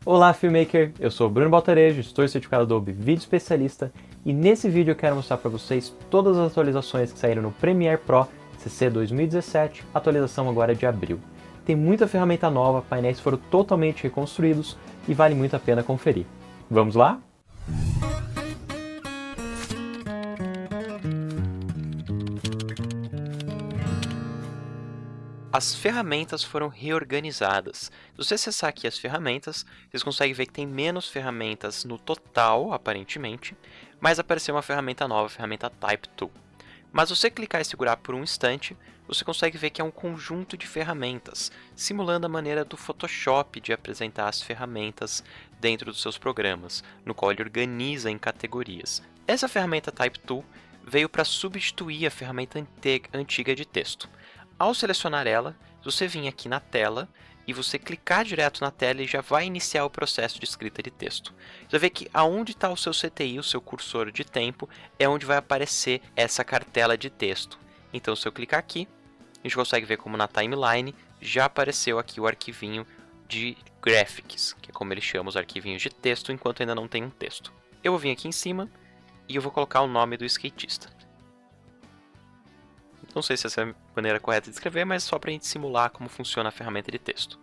Olá, Filmmaker! Eu sou o Bruno Baltarejo, gestor certificado Adobe Vídeo Especialista, e nesse vídeo eu quero mostrar para vocês todas as atualizações que saíram no Premiere Pro CC 2017, atualização agora de abril. Tem muita ferramenta nova, painéis foram totalmente reconstruídos e vale muito a pena conferir. Vamos lá? As ferramentas foram reorganizadas. Se você acessar aqui as ferramentas, vocês conseguem ver que tem menos ferramentas no total, aparentemente, mas apareceu uma ferramenta nova, a ferramenta Type Tool. Mas se você clicar e segurar por um instante, você consegue ver que é um conjunto de ferramentas, simulando a maneira do Photoshop de apresentar as ferramentas dentro dos seus programas, no qual ele organiza em categorias. Essa ferramenta Type Tool veio para substituir a ferramenta antiga de texto. Ao selecionar ela, você vem aqui na tela e você clicar direto na tela e já vai iniciar o processo de escrita de texto. Você vai ver que aonde está o seu CTI, o seu cursor de tempo, é onde vai aparecer essa cartela de texto. Então, se eu clicar aqui, a gente consegue ver como na timeline já apareceu aqui o arquivinho de graphics, que é como ele chama os arquivinhos de texto enquanto ainda não tem um texto. Eu vou vir aqui em cima e eu vou colocar o nome do skatista. Não sei se essa é a maneira correta de escrever, mas só para a gente simular como funciona a ferramenta de texto.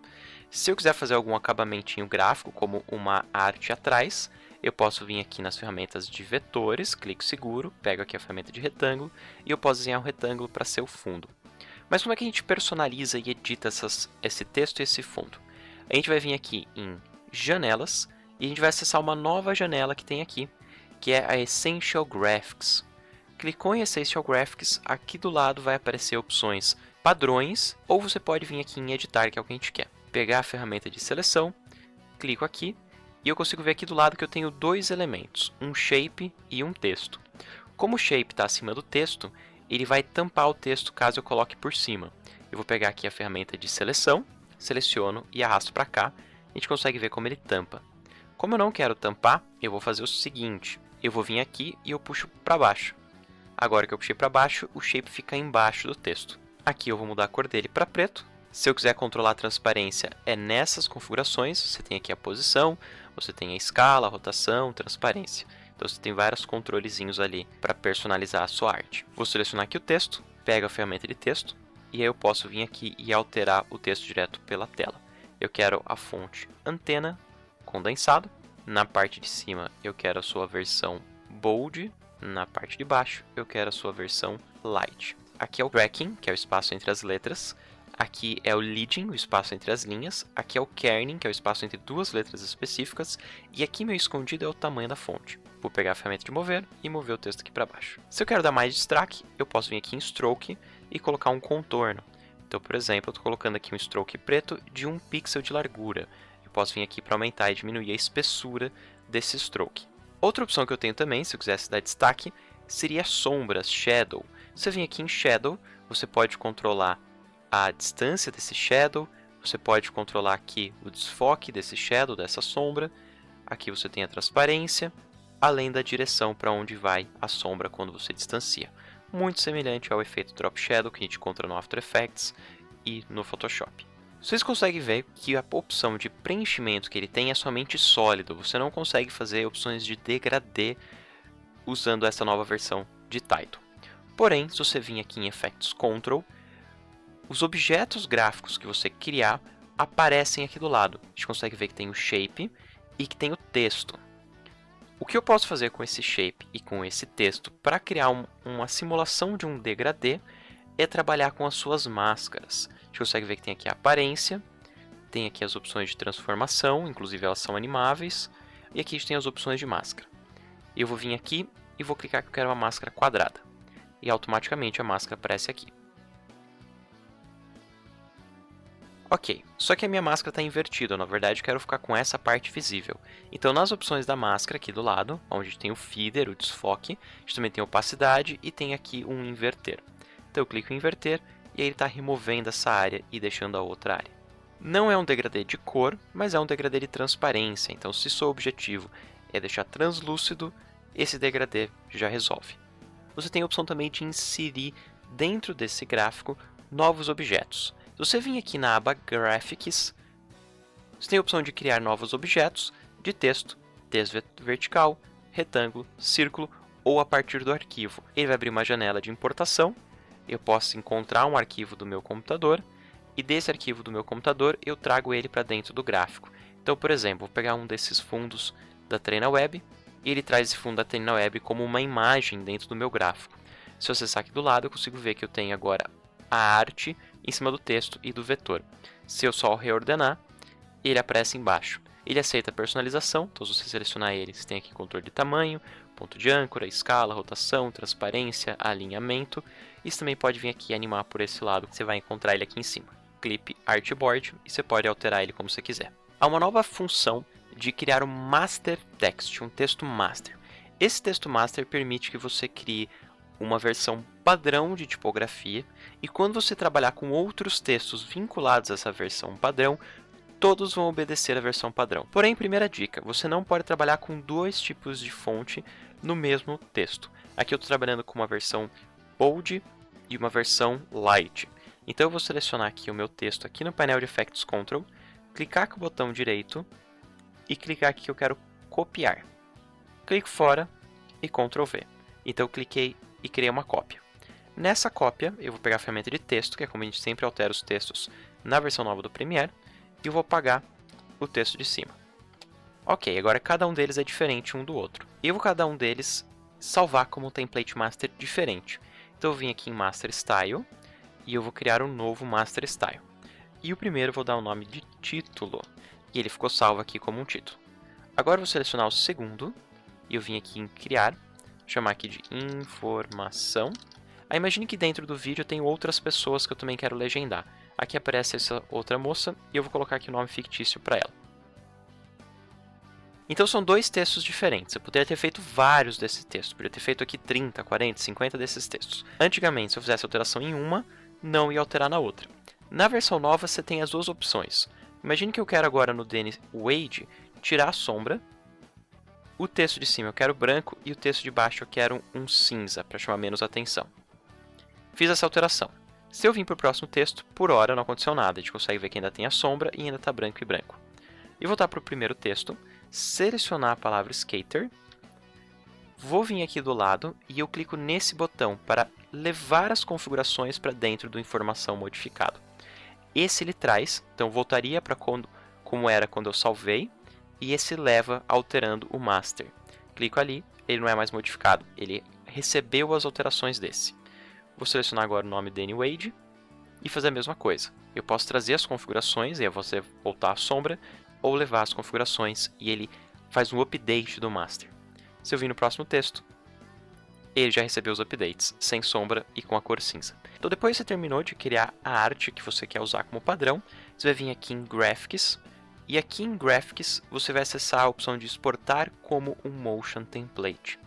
Se eu quiser fazer algum acabamentinho gráfico, como uma arte atrás, eu posso vir aqui nas ferramentas de vetores, clico seguro, pego aqui a ferramenta de retângulo, e eu posso desenhar um retângulo para ser o fundo. Mas como é que a gente personaliza e edita esse texto e esse fundo? A gente vai vir aqui em janelas, e a gente vai acessar uma nova janela que tem aqui, que é a Essential Graphics. Clicou em Essential Graphics, aqui do lado vai aparecer opções padrões, ou você pode vir aqui em editar, que é o que a gente quer. Pegar a ferramenta de seleção, clico aqui, e eu consigo ver aqui do lado que eu tenho dois elementos, um shape e um texto. Como o shape está acima do texto, ele vai tampar o texto caso eu coloque por cima. Eu vou pegar aqui a ferramenta de seleção, seleciono e arrasto para cá, a gente consegue ver como ele tampa. Como eu não quero tampar, eu vou fazer o seguinte, eu vou vir aqui e eu puxo para baixo. Agora que eu puxei para baixo, o shape fica embaixo do texto. Aqui eu vou mudar a cor dele para preto. Se eu quiser controlar a transparência, é nessas configurações. Você tem aqui a posição, você tem a escala, a rotação, transparência. Então você tem vários controlezinhos ali para personalizar a sua arte. Vou selecionar aqui o texto, pego a ferramenta de texto e aí eu posso vir aqui e alterar o texto direto pela tela. Eu quero a fonte antena condensado. Na parte de cima eu quero a sua versão bold. Na parte de baixo, eu quero a sua versão light. Aqui é o tracking, que é o espaço entre as letras. Aqui é o leading, o espaço entre as linhas. Aqui é o kerning, que é o espaço entre duas letras específicas. E aqui meu escondido é o tamanho da fonte. Vou pegar a ferramenta de mover e mover o texto aqui para baixo. Se eu quero dar mais destaque, eu posso vir aqui em stroke e colocar um contorno. Então, por exemplo, eu estou colocando aqui um stroke preto de 1 pixel de largura. Eu posso vir aqui para aumentar e diminuir a espessura desse stroke. Outra opção que eu tenho também, se eu quisesse dar destaque, seria sombras, shadow. Você vem aqui em shadow, você pode controlar a distância desse shadow, você pode controlar aqui o desfoque desse shadow, dessa sombra. Aqui você tem a transparência, além da direção para onde vai a sombra quando você distancia. Muito semelhante ao efeito drop shadow que a gente encontra no After Effects e no Photoshop. Vocês conseguem ver que a opção de preenchimento que ele tem é somente sólido. Você não consegue fazer opções de degradê usando essa nova versão de Title. Porém, se você vir aqui em Effects Control, os objetos gráficos que você criar aparecem aqui do lado. A gente consegue ver que tem o shape e que tem o texto. O que eu posso fazer com esse shape e com esse texto para criar uma simulação de um degradê é trabalhar com as suas máscaras. A gente consegue ver que tem aqui a aparência, tem aqui as opções de transformação, inclusive elas são animáveis, e aqui a gente tem as opções de máscara. Eu vou vir aqui e vou clicar que eu quero uma máscara quadrada, e automaticamente a máscara aparece aqui. Ok, só que a minha máscara está invertida, na verdade eu quero ficar com essa parte visível. Então nas opções da máscara aqui do lado, onde tem o feather, o desfoque, a gente também tem a opacidade e tem aqui um inverter. Então eu clico em inverter e aí ele está removendo essa área e deixando a outra área. Não é um degradê de cor, mas é um degradê de transparência. Então se seu objetivo é deixar translúcido, esse degradê já resolve. Você tem a opção também de inserir dentro desse gráfico novos objetos. Se você vir aqui na aba Graphics, Você tem a opção de criar novos objetos de texto, texto vertical, retângulo, círculo ou a partir do arquivo. Ele vai abrir uma janela de importação, eu posso encontrar um arquivo do meu computador e desse arquivo do meu computador eu trago ele para dentro do gráfico. Então, por exemplo, vou pegar um desses fundos da TreinaWeb e ele traz esse fundo da TreinaWeb como uma imagem dentro do meu gráfico. Se eu acessar aqui do lado, eu consigo ver que eu tenho agora a arte em cima do texto e do vetor. Se eu só reordenar, ele aparece embaixo. Ele aceita personalização, então se você selecionar ele, você tem aqui controle de tamanho, ponto de âncora, escala, rotação, transparência, alinhamento. Isso também pode vir aqui e animar por esse lado, você vai encontrar ele aqui em cima. Clip Artboard e você pode alterar ele como você quiser. Há uma nova função de criar um master text, um texto master. Esse texto master permite que você crie uma versão padrão de tipografia e quando você trabalhar com outros textos vinculados a essa versão padrão, todos vão obedecer a versão padrão. Porém, primeira dica, você não pode trabalhar com dois tipos de fonte no mesmo texto. Aqui eu estou trabalhando com uma versão bold e uma versão light. Então eu vou selecionar aqui o meu texto aqui no painel de Effects Control, clicar com o botão direito e clicar aqui que eu quero copiar. Clico fora e Ctrl V. Então eu cliquei e criei uma cópia. Nessa cópia eu vou pegar a ferramenta de texto, que é como a gente sempre altera os textos na versão nova do Premiere, e eu vou apagar o texto de cima. Ok, agora cada um deles é diferente um do outro. Eu vou cada um deles salvar como um template master diferente. Então eu vim aqui em Master Style e eu vou criar um novo Master Style. E o primeiro eu vou dar o nome de título. E ele ficou salvo aqui como um título. Agora eu vou selecionar o segundo e eu vim aqui em criar, chamar aqui de informação. Aí imagine que dentro do vídeo eu tenho outras pessoas que eu também quero legendar. Aqui aparece essa outra moça e eu vou colocar aqui o nome fictício para ela. Então são dois textos diferentes. Eu poderia ter feito vários desses textos. Poderia ter feito aqui 30, 40, 50 desses textos. Antigamente, se eu fizesse alteração em uma, não ia alterar na outra. Na versão nova, você tem as duas opções. Imagine que eu quero agora no Danny Wade tirar a sombra. O texto de cima eu quero branco e o texto de baixo eu quero um cinza para chamar menos atenção. Fiz essa alteração. Se eu vir para o próximo texto, por hora não aconteceu nada. A gente consegue ver que ainda tem a sombra e ainda está branco e branco. E voltar para o primeiro texto, selecionar a palavra skater. Vou vir aqui do lado e eu clico nesse botão para levar as configurações para dentro do informação modificado. Esse ele traz, então voltaria para como era quando eu salvei, e esse leva alterando o master. Clico ali, ele não é mais modificado, ele recebeu as alterações desse. Vou selecionar agora o nome Danny Wade e fazer a mesma coisa. Eu posso trazer as configurações, e aí você voltar a sombra, ou levar as configurações e ele faz um update do master. Se eu vir no próximo texto, ele já recebeu os updates, sem sombra e com a cor cinza. Então depois que você terminou de criar a arte que você quer usar como padrão, você vai vir aqui em Graphics, e aqui em Graphics você vai acessar a opção de exportar como um Motion Template.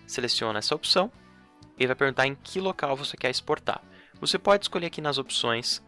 Seleciona essa opção, ele vai perguntar em que local você quer exportar. Você pode escolher aqui nas opções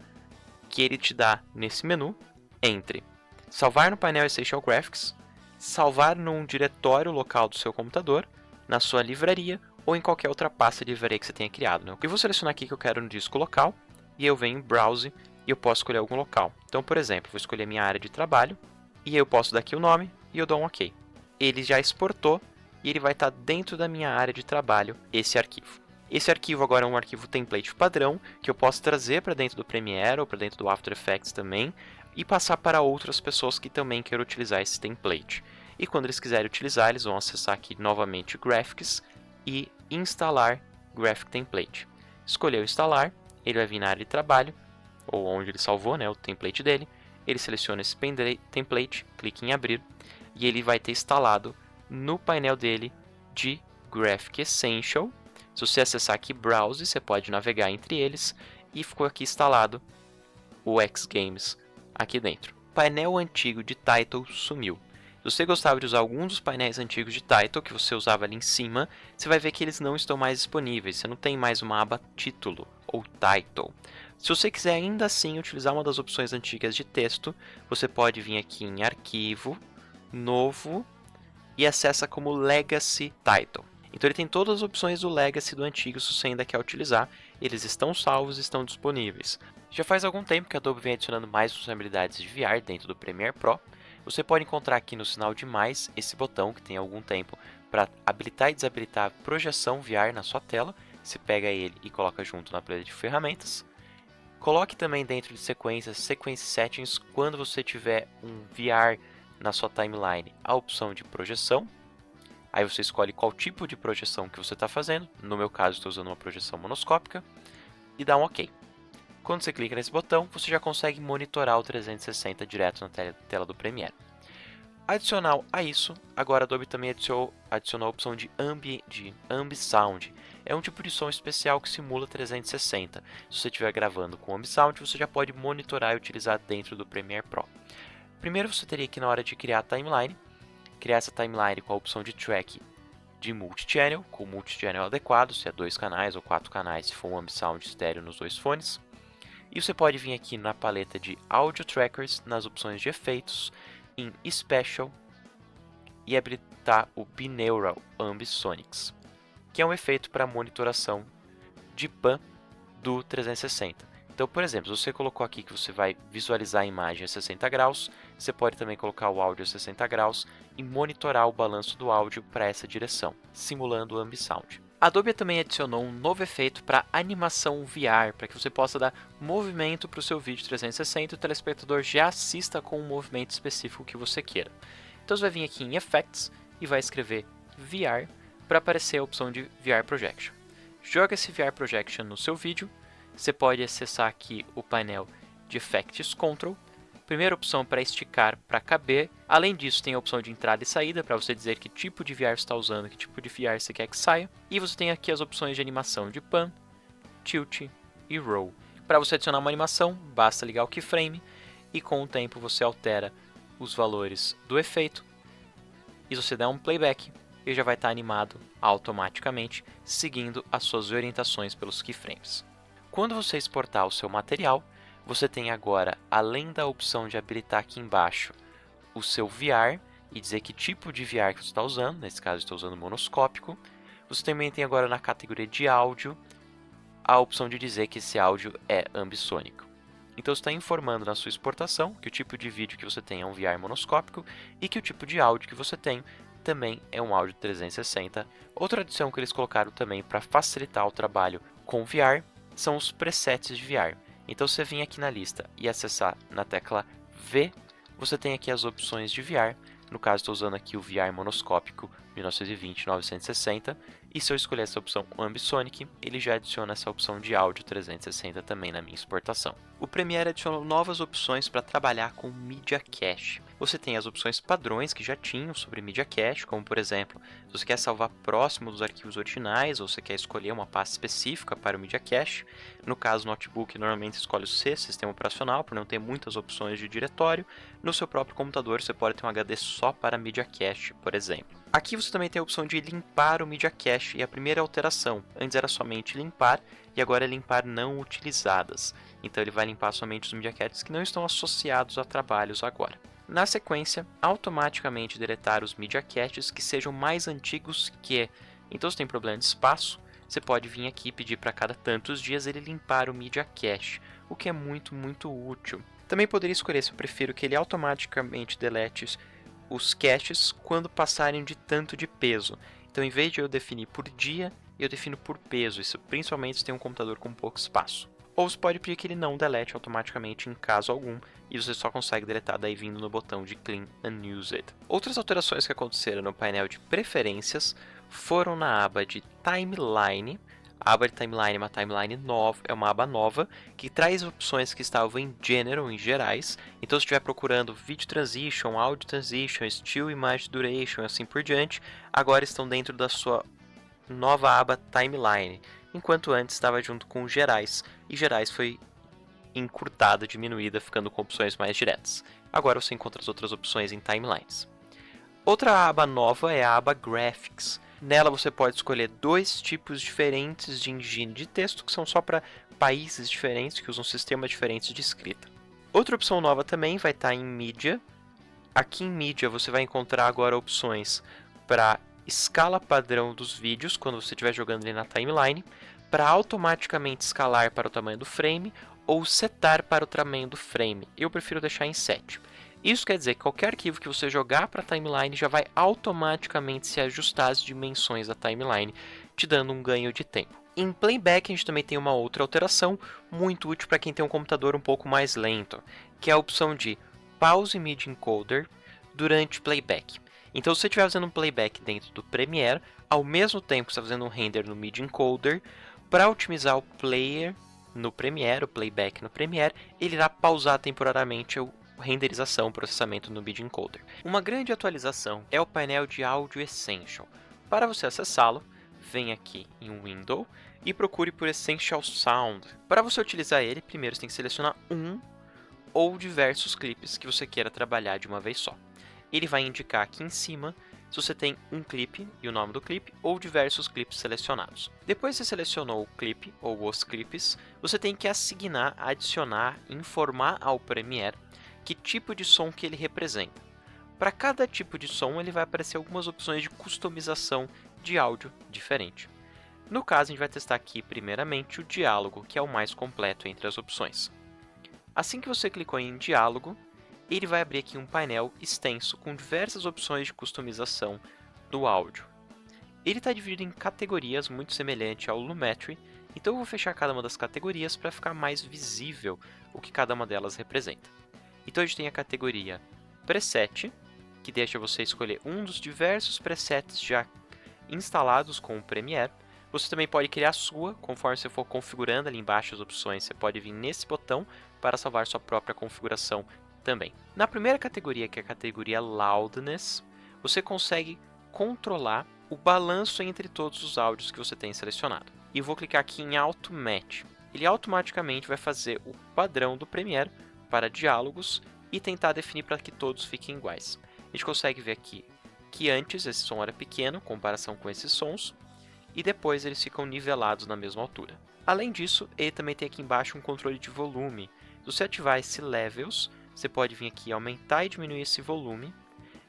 que ele te dá nesse menu, entre salvar no painel Essential Graphics, salvar num diretório local do seu computador, na sua livraria, ou em qualquer outra pasta de livraria que você tenha criado. Eu vou selecionar aqui que eu quero no disco local, e eu venho em Browse, e eu posso escolher algum local. Então, por exemplo, vou escolher minha área de trabalho, e eu posso dar aqui o nome, e eu dou um OK. Ele já exportou, e ele vai estar dentro da minha área de trabalho, esse arquivo. Esse arquivo agora é um arquivo template padrão, que eu posso trazer para dentro do Premiere, ou para dentro do After Effects também, e passar para outras pessoas que também queiram utilizar esse template. E quando eles quiserem utilizar, eles vão acessar aqui novamente Graphics, e instalar Graphic Template. Escolheu instalar, ele vai vir na área de trabalho, ou onde ele salvou, né, o template dele. Ele seleciona esse template, clica em abrir, e ele vai ter instalado no painel dele de Graphic Essential. Se você acessar aqui Browse, você pode navegar entre eles, e ficou aqui instalado o X-Games aqui dentro. O painel antigo de Title sumiu. Se você gostava de usar alguns dos painéis antigos de Title que você usava ali em cima, você vai ver que eles não estão mais disponíveis. Você não tem mais uma aba Título ou Title. Se você quiser ainda assim utilizar uma das opções antigas de texto, você pode vir aqui em Arquivo, Novo e acessa como Legacy Title. Então ele tem todas as opções do Legacy do antigo se você ainda quer utilizar. Eles estão salvos e estão disponíveis. Já faz algum tempo que a Adobe vem adicionando mais funcionalidades de VR dentro do Premiere Pro. Você pode encontrar aqui no sinal de mais esse botão que tem algum tempo para habilitar e desabilitar a projeção VR na sua tela. Você pega ele e coloca junto na planilha de ferramentas. Coloque também dentro de sequências, Sequence Settings, quando você tiver um VR na sua timeline, a opção de projeção. Aí você escolhe qual tipo de projeção que você está fazendo. No meu caso, estou usando uma projeção monoscópica. E dá um OK. Quando você clica nesse botão, você já consegue monitorar o 360 direto na tela do Premiere. Adicional a isso, agora a Adobe também adicionou a opção de Ambisound. É um tipo de som especial que simula 360. Se você estiver gravando com Ambisound, você já pode monitorar e utilizar dentro do Premiere Pro. Primeiro você teria que, na hora de criar a timeline, criar essa timeline com a opção de track de multi-channel, com multi-channel adequado, se é 2 canais ou 4 canais, se for um Ambisound estéreo nos 2 fones. E você pode vir aqui na paleta de Audio Trackers, nas opções de efeitos, em Special, e habilitar o Binaural Ambisonics, que é um efeito para monitoração de pan do 360. Então, por exemplo, se você colocou aqui que você vai visualizar a imagem a 60 graus, você pode também colocar o áudio a 60 graus e monitorar o balanço do áudio para essa direção, simulando o Ambisound. A Adobe também adicionou um novo efeito para animação VR, para que você possa dar movimento para o seu vídeo 360 e o telespectador já assista com um movimento específico que você queira. Então você vai vir aqui em Effects e vai escrever VR para aparecer a opção de VR Projection. Joga esse VR Projection no seu vídeo, você pode acessar aqui o painel de Effects Control. Primeira opção para esticar para caber. Além disso, tem a opção de entrada e saída para você dizer que tipo de VR você está usando, que tipo de VR você quer que saia. E você tem aqui as opções de animação de pan, tilt e roll. Para você adicionar uma animação, basta ligar o keyframe e com o tempo você altera os valores do efeito. E se você der um playback, ele já vai estar animado automaticamente, seguindo as suas orientações pelos keyframes. Quando você exportar o seu material, você tem agora, além da opção de habilitar aqui embaixo o seu VR e dizer que tipo de VR que você está usando, nesse caso estou usando monoscópico, você também tem agora na categoria de áudio a opção de dizer que esse áudio é ambissônico. Então você está informando na sua exportação que o tipo de vídeo que você tem é um VR monoscópico e que o tipo de áudio que você tem também é um áudio 360. Outra adição que eles colocaram também para facilitar o trabalho com VR são os presets de VR. Então, se você vir aqui na lista e acessar na tecla V, você tem aqui as opções de VR. No caso, estou usando aqui o VR monoscópico 1920-960. E se eu escolher essa opção Ambisonic, ele já adiciona essa opção de áudio 360 também na minha exportação. O Premiere adicionou novas opções para trabalhar com Media Cache. Você tem as opções padrões que já tinham sobre Media Cache, como por exemplo, se você quer salvar próximo dos arquivos originais ou você quer escolher uma pasta específica para o Media Cache. No caso, o notebook normalmente escolhe o C, Sistema Operacional, por não ter muitas opções de diretório. No seu próprio computador, você pode ter um HD só para Media Cache, por exemplo. Aqui você também tem a opção de limpar o Media Cache, e a primeira alteração, antes era somente limpar, e agora é limpar não utilizadas. Então ele vai limpar somente os Media Caches que não estão associados a trabalhos agora. Na sequência, automaticamente deletar os Media Caches que sejam mais antigos que. Então se tem problema de espaço, você pode vir aqui e pedir para cada tantos dias ele limpar o Media Cache, o que é muito útil. Também poderia escolher se eu prefiro que ele automaticamente delete os caches quando passarem de tanto de peso. Então, em vez de eu definir por dia, eu defino por peso, isso principalmente se tem um computador com pouco espaço. Ou você pode pedir que ele não delete automaticamente em caso algum, e você só consegue deletar daí vindo no botão de Clean Unused. Outras alterações que aconteceram no painel de preferências foram na aba de Timeline. A aba de Timeline é uma timeline nova, é uma aba nova que traz opções que estavam em General, em gerais. Então, se estiver procurando Video Transition, Audio Transition, Still Image Duration e assim por diante, agora estão dentro da sua nova aba Timeline, enquanto antes estava junto com gerais, e gerais foi encurtada, diminuída, ficando com opções mais diretas. Agora você encontra as outras opções em Timelines. Outra aba nova é a aba Graphics. Nela você pode escolher 2 tipos diferentes de engine de texto, que são só para países diferentes, que usam sistemas diferentes de escrita. Outra opção nova também vai estar em Media. Aqui em Media você vai encontrar agora opções para escala padrão dos vídeos, quando você estiver jogando ele na timeline, para automaticamente escalar para o tamanho do frame, ou setar para o tamanho do frame. Eu prefiro deixar em 7. Isso quer dizer que qualquer arquivo que você jogar para a timeline já vai automaticamente se ajustar às dimensões da timeline, te dando um ganho de tempo. Em playback, a gente também tem uma outra alteração muito útil para quem tem um computador um pouco mais lento, que é a opção de Pause Media Encoder durante playback. Então, se você estiver fazendo um playback dentro do Premiere, ao mesmo tempo que você está fazendo um render no Media Encoder, para otimizar o player no Premiere, o playback no Premiere, ele irá pausar temporariamente a renderização, processamento no Media Encoder. Uma grande atualização é o painel de Audio Essential. Para você acessá-lo, vem aqui em Window e procure por Essential Sound. Para você utilizar ele, primeiro você tem que selecionar um ou diversos clipes que você queira trabalhar de uma vez só. Ele vai indicar aqui em cima se você tem um clipe e o nome do clipe ou diversos clipes selecionados. Depois que você selecionou o clipe ou os clipes, você tem que assignar, adicionar, informar ao Premiere que tipo de som que ele representa. Para cada tipo de som, ele vai aparecer algumas opções de customização de áudio diferente. No caso, a gente vai testar aqui primeiramente o diálogo, que é o mais completo entre as opções. Assim que você clicou em diálogo, ele vai abrir aqui um painel extenso com diversas opções de customização do áudio. Ele está dividido em categorias muito semelhante ao Lumetri, então eu vou fechar cada uma das categorias para ficar mais visível o que cada uma delas representa. Então a gente tem a categoria Preset, que deixa você escolher um dos diversos presets já instalados com o Premiere. Você também pode criar a sua, conforme você for configurando ali embaixo as opções, você pode vir nesse botão para salvar sua própria configuração também. Na primeira categoria, que é a categoria Loudness, você consegue controlar o balanço entre todos os áudios que você tem selecionado. E vou clicar aqui em Auto Match. Ele automaticamente vai fazer o padrão do Premiere para diálogos e tentar definir para que todos fiquem iguais. A gente consegue ver aqui que antes esse som era pequeno, em comparação com esses sons, e depois eles ficam nivelados na mesma altura. Além disso, ele também tem aqui embaixo um controle de volume. Se você ativar esse Levels, você pode vir aqui aumentar e diminuir esse volume.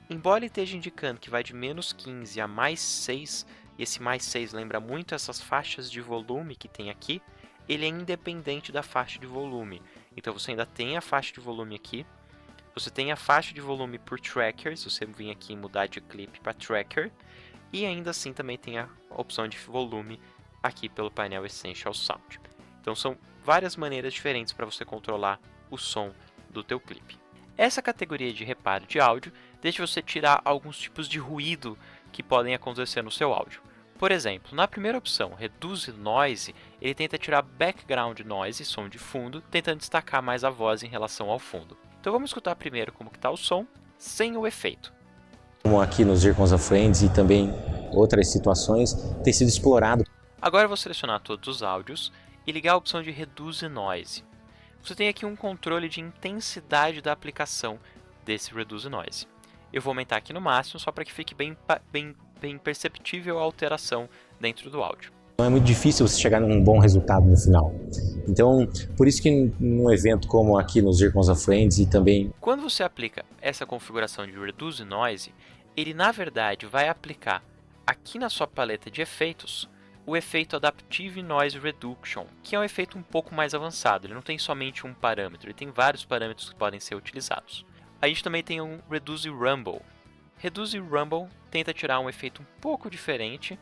Embora ele esteja indicando que vai de menos 15 a mais 6, e esse mais 6 lembra muito essas faixas de volume que tem aqui, ele é independente da faixa de volume. Então você ainda tem a faixa de volume aqui, você tem a faixa de volume por tracker, se você vir aqui mudar de clipe para tracker, e ainda assim também tem a opção de volume aqui pelo painel Essential Sound. Então são várias maneiras diferentes para você controlar o som do teu clipe. Essa categoria de reparo de áudio deixa você tirar alguns tipos de ruído que podem acontecer no seu áudio. Por exemplo, na primeira opção, Reduce Noise, ele tenta tirar background noise, som de fundo, tentando destacar mais a voz em relação ao fundo. Então vamos escutar primeiro como está o som, sem o efeito. Como aqui nos Zircons of Friends e também outras situações, tem sido explorado. Agora eu vou selecionar todos os áudios e ligar a opção de Reduce Noise. Você tem aqui um controle de intensidade da aplicação desse Reduce Noise. Eu vou aumentar aqui no máximo só para que fique bem perceptível a alteração dentro do áudio. Não é muito difícil você chegar num bom resultado no final. Então, por isso que num evento como aqui nos Zircons of Friends e também... Quando você aplica essa configuração de Reduce Noise, ele na verdade vai aplicar aqui na sua paleta de efeitos o efeito Adaptive Noise Reduction, que é um efeito um pouco mais avançado. Ele não tem somente um parâmetro, ele tem vários parâmetros que podem ser utilizados. A gente também tem um Reduce Rumble. Reduce Rumble tenta tirar um efeito um pouco diferente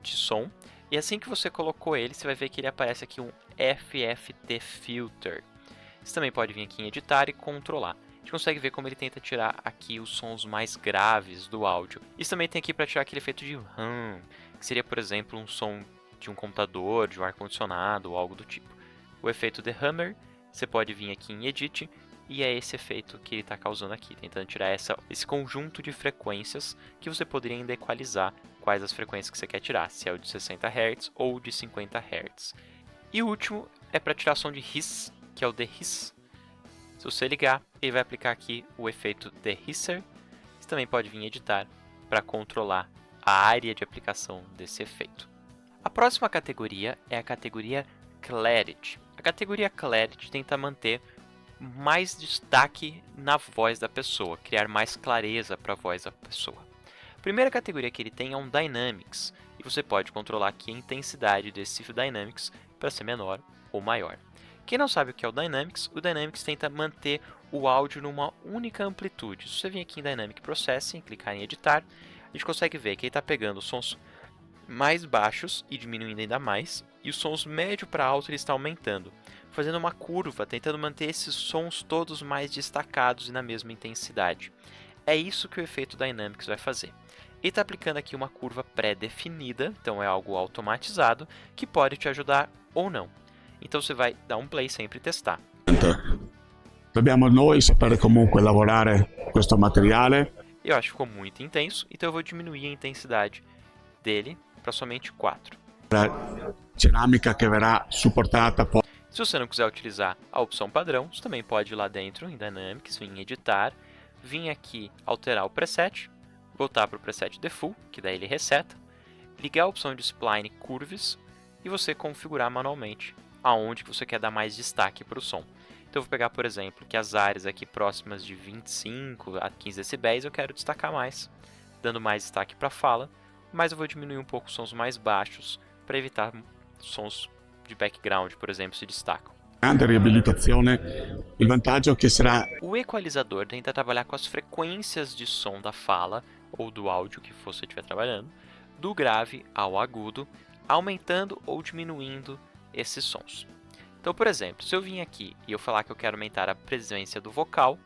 de som, e assim que você colocou ele, você vai ver que ele aparece aqui um FFT Filter. Você também pode vir aqui em editar e controlar. A gente consegue ver como ele tenta tirar aqui os sons mais graves do áudio. Isso também tem aqui para tirar aquele efeito de hum, que seria, por exemplo, um som de um computador, de um ar-condicionado ou algo do tipo. O efeito de Hammer, você pode vir aqui em Edit, e é esse efeito que ele está causando aqui, tentando tirar esse conjunto de frequências que você poderia ainda equalizar quais as frequências que você quer tirar, se é o de 60 Hz ou de 50 Hz. E o último é para tirar som de hiss, que é o dehiss. Se você ligar, ele vai aplicar aqui o efeito dehisser. Você também pode vir em editar para controlar a área de aplicação desse efeito. A próxima categoria é a categoria Clarity. A categoria Clarity tenta manter mais destaque na voz da pessoa, criar mais clareza para a voz da pessoa. A primeira categoria que ele tem é um Dynamics, e você pode controlar aqui a intensidade desse Dynamics para ser menor ou maior. Quem não sabe o que é o Dynamics tenta manter o áudio numa única amplitude. Se você vir aqui em Dynamic Processing, clicar em editar, a gente consegue ver que ele está pegando os sons mais baixos e diminuindo ainda mais, e os sons médio para alto ele está aumentando, fazendo uma curva, tentando manter esses sons todos mais destacados e na mesma intensidade. É isso que o efeito Dynamics vai fazer. Ele está aplicando aqui uma curva pré-definida, então é algo automatizado, que pode te ajudar ou não. Então você vai dar um play sempre e testar. Dobbiamo noi sapere comunque lavorare questo materiale. Eu acho que ficou muito intenso, então eu vou diminuir a intensidade dele para somente 4. La ceramica che verrà supportata poi. Se você não quiser utilizar a opção padrão, você também pode ir lá dentro em Dynamics, vir em editar, vir aqui alterar o preset, voltar para o preset default, que daí ele reseta, ligar a opção de Spline Curves e você configurar manualmente aonde que você quer dar mais destaque para o som. Então eu vou pegar, por exemplo, que as áreas aqui próximas de 25 a 15 decibéis eu quero destacar mais, dando mais destaque para a fala, mas eu vou diminuir um pouco os sons mais baixos para evitar sons de background, por exemplo, se destacam. Grande riabilitazione. Il vantaggio è che sarà. O equalizador tenta trabalhar com as frequências de som da fala ou do áudio que você estiver trabalhando, do grave ao agudo, aumentando ou diminuindo esses sons. Então, por exemplo, se eu vim aqui e eu falar que eu quero aumentar a presença do vocal,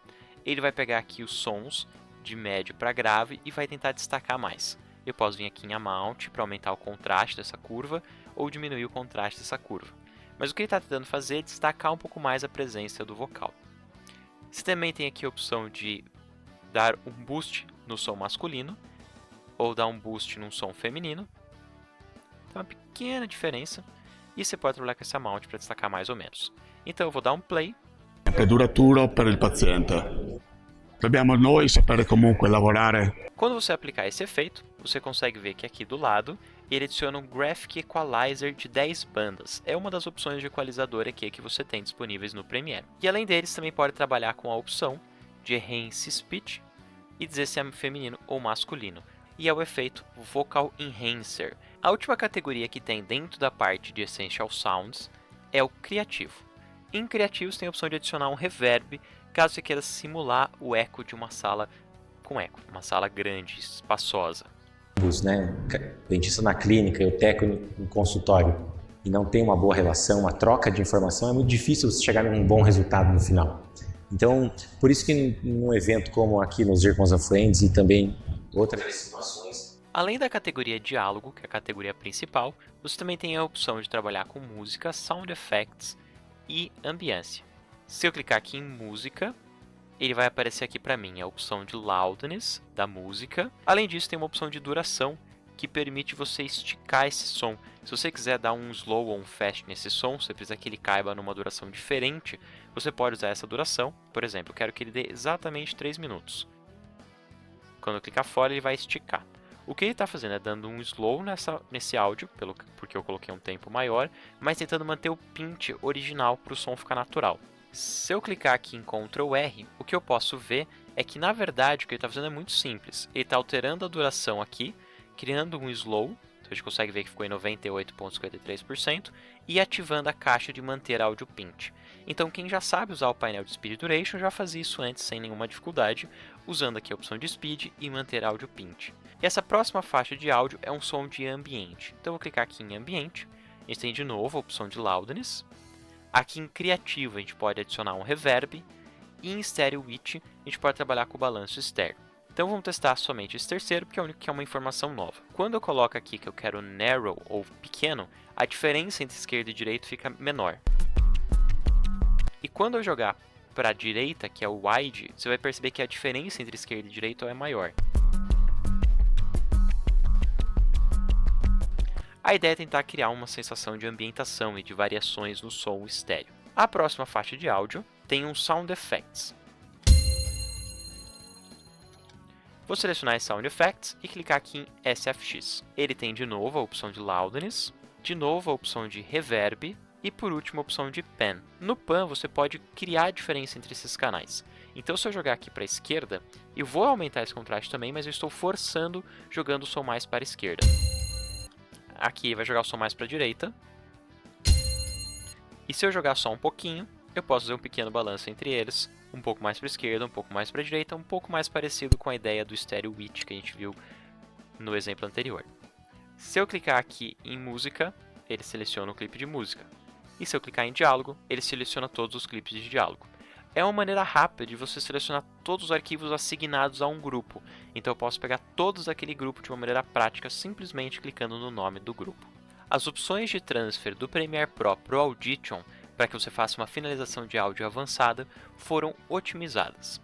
ele vai pegar aqui os sons de médio para grave e vai tentar destacar mais. Eu posso vir aqui em Amount para aumentar o contraste dessa curva ou diminuir o contraste dessa curva. Mas o que ele está tentando fazer é destacar um pouco mais a presença do vocal. Você também tem aqui a opção de dar um boost no som masculino ou dar um boost num som feminino. Então, uma pequena diferença. E você pode trabalhar com esse amount para destacar mais ou menos. Então eu vou dar um play. È duraturo per il paziente. Dobbiamo noi sapere comunque lavorare. Quando você aplicar esse efeito, você consegue ver que aqui do lado ele adiciona um Graphic Equalizer de 10 bandas. É uma das opções de equalizador aqui que você tem disponíveis no Premiere. E além deles, também pode trabalhar com a opção de Enhance Speech e dizer se é feminino ou masculino. E é o efeito Vocal Enhancer. A última categoria que tem dentro da parte de Essential Sounds é o Criativo. Em Criativos tem a opção de adicionar um reverb, caso você queira simular o eco de uma sala com eco, uma sala grande, espaçosa. Né? Dentista na clínica e o técnico no consultório e não tem uma boa relação, uma troca de informação, é muito difícil você chegar num bom resultado no final. Então, por isso que num evento como aqui nos Zircons of Friends e também outras situações. Além da categoria Diálogo, que é a categoria principal, você também tem a opção de trabalhar com música, sound effects e ambiência. Se eu clicar aqui em música, ele vai aparecer aqui para mim a opção de loudness da música. Além disso, tem uma opção de duração que permite você esticar esse som. Se você quiser dar um slow ou um fast nesse som, você precisa que ele caiba numa duração diferente, você pode usar essa duração. Por exemplo, eu quero que ele dê exatamente 3 minutos. Quando eu clicar fora, ele vai esticar. O que ele está fazendo é dando um slow nesse áudio, porque eu coloquei um tempo maior, mas tentando manter o pitch original para o som ficar natural. Se eu clicar aqui em Ctrl R, o que eu posso ver é que, na verdade, o que ele está fazendo é muito simples. Ele está alterando a duração aqui, criando um slow, então a gente consegue ver que ficou em 98,53%, e ativando a caixa de manter áudio pitch. Então, quem já sabe usar o painel de Speed Duration já fazia isso antes sem nenhuma dificuldade, usando aqui a opção de Speed e manter áudio pitch. E essa próxima faixa de áudio é um som de ambiente. Então, eu vou clicar aqui em ambiente, a gente tem de novo a opção de loudness. Aqui em criativo a gente pode adicionar um reverb e em stereo width a gente pode trabalhar com o balanço externo. Então vamos testar somente esse terceiro, porque é o único que é uma informação nova. Quando eu coloco aqui que eu quero narrow ou pequeno, a diferença entre esquerda e direita fica menor. E quando eu jogar para a direita, que é o wide, você vai perceber que a diferença entre esquerda e direita é maior. A ideia é tentar criar uma sensação de ambientação e de variações no som estéreo. A próxima faixa de áudio tem um Sound Effects. Vou selecionar esse Sound Effects e clicar aqui em SFX. Ele tem de novo a opção de Loudness, de novo a opção de Reverb e por último a opção de Pan. No Pan você pode criar a diferença entre esses canais. Então se eu jogar aqui para a esquerda, eu vou aumentar esse contraste também, mas eu estou forçando jogando o som mais para a esquerda. Aqui vai jogar o som mais para a direita. E se eu jogar só um pouquinho, eu posso fazer um pequeno balanço entre eles, um pouco mais para a esquerda, um pouco mais para a direita, um pouco mais parecido com a ideia do Stereo Width que a gente viu no exemplo anterior. Se eu clicar aqui em música, ele seleciona o clipe de música. E se eu clicar em diálogo, ele seleciona todos os clipes de diálogo. É uma maneira rápida de você selecionar todos os arquivos assignados a um grupo. Então eu posso pegar todos daquele grupo de uma maneira prática, simplesmente clicando no nome do grupo. As opções de transfer do Premiere Pro para o Audition, para que você faça uma finalização de áudio avançada, foram otimizadas.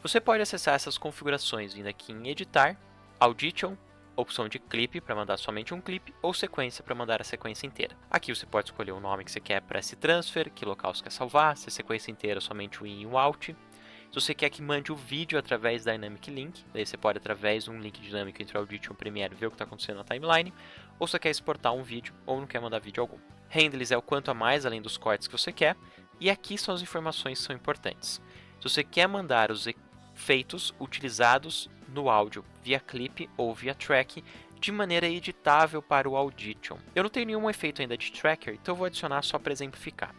Você pode acessar essas configurações vindo aqui em Editar, Audition, opção de clipe para mandar somente um clipe ou sequência para mandar a sequência inteira. Aqui você pode escolher o nome que você quer para esse transfer, que local você quer salvar, se a sequência inteira somente o in e o out. Se você quer que mande o vídeo através da Dynamic Link, daí você pode através de um link dinâmico entre o Audition e o Premiere ver o que está acontecendo na timeline, ou você quer exportar um vídeo ou não quer mandar vídeo algum. Handles é o quanto a mais além dos cortes que você quer, e aqui são as informações que são importantes. Se você quer mandar os efeitos utilizados no áudio via clipe ou via track de maneira editável para o Audition. Eu não tenho nenhum efeito ainda de tracker, então eu vou adicionar só para exemplificar.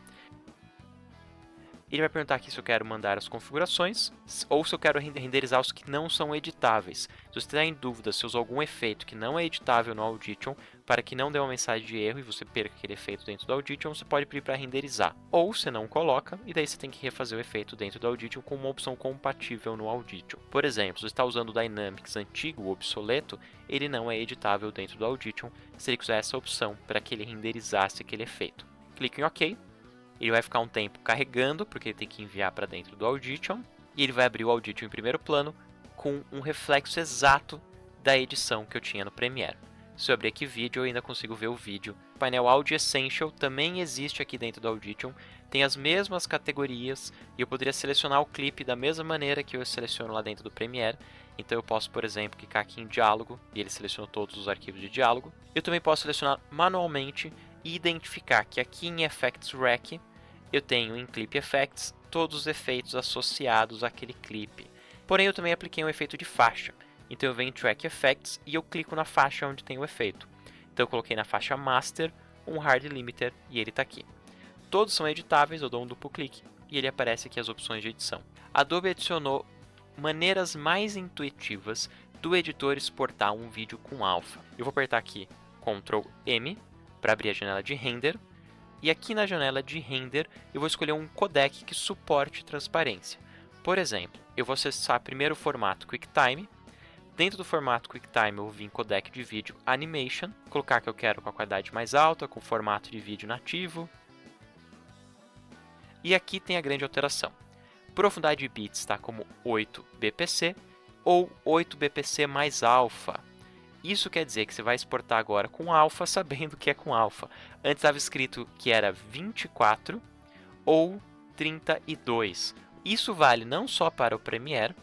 Ele vai perguntar aqui se eu quero mandar as configurações ou se eu quero renderizar os que não são editáveis. Se você está em dúvida se usou algum efeito que não é editável no Audition, para que não dê uma mensagem de erro e você perca aquele efeito dentro do Audition, você pode pedir para renderizar. Ou você não coloca, e daí você tem que refazer o efeito dentro do Audition com uma opção compatível no Audition. Por exemplo, se você está usando o Dynamics antigo, obsoleto, ele não é editável dentro do Audition, você teria que usar essa opção para que ele renderizasse aquele efeito. Clique em OK. Ele vai ficar um tempo carregando, porque ele tem que enviar para dentro do Audition, e ele vai abrir o Audition em primeiro plano com um reflexo exato da edição que eu tinha no Premiere. Se eu abrir aqui vídeo, eu ainda consigo ver o vídeo. O painel Audio Essential também existe aqui dentro do Audition, tem as mesmas categorias, e eu poderia selecionar o clipe da mesma maneira que eu seleciono lá dentro do Premiere. Então eu posso, por exemplo, clicar aqui em diálogo, e ele seleciona todos os arquivos de diálogo. Eu também posso selecionar manualmente e identificar que aqui em Effects Rack eu tenho em Clip Effects todos os efeitos associados àquele clipe. Porém eu também apliquei um efeito de faixa, então eu venho em Track Effects e eu clico na faixa onde tem o efeito. Então eu coloquei na faixa Master um Hard Limiter e ele está aqui. Todos são editáveis, eu dou um duplo clique e ele aparece aqui as opções de edição. A Adobe adicionou maneiras mais intuitivas do editor exportar um vídeo com alpha. Eu vou apertar aqui Ctrl M para abrir a janela de render, e aqui na janela de render eu vou escolher um codec que suporte transparência. Por exemplo, eu vou acessar primeiro o formato QuickTime. Dentro do formato QuickTime eu vou vir em codec de vídeo Animation, colocar que eu quero com a qualidade mais alta, com formato de vídeo nativo. E aqui tem a grande alteração. Profundidade de bits está como 8 bpc ou 8 bpc mais alfa. Isso quer dizer que você vai exportar agora com alfa, sabendo que é com alfa. Antes estava escrito que era 24 ou 32. Isso vale não só para o Premiere,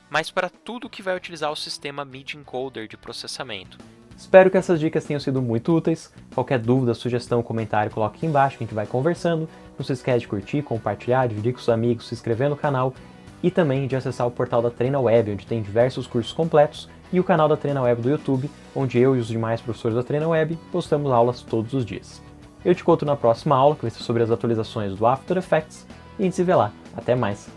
mas para tudo que vai utilizar o sistema MIDI Encoder de processamento. Espero que essas dicas tenham sido muito úteis. Qualquer dúvida, sugestão, comentário, coloque aqui embaixo que a gente vai conversando. Não se esquece de curtir, compartilhar, dividir com os amigos, se inscrever no canal e também de acessar o portal da TreinaWeb, onde tem diversos cursos completos, e o canal da TreinaWeb do YouTube, onde eu e os demais professores da TreinaWeb postamos aulas todos os dias. Eu te conto na próxima aula, que vai ser sobre as atualizações do After Effects, e a gente se vê lá. Até mais!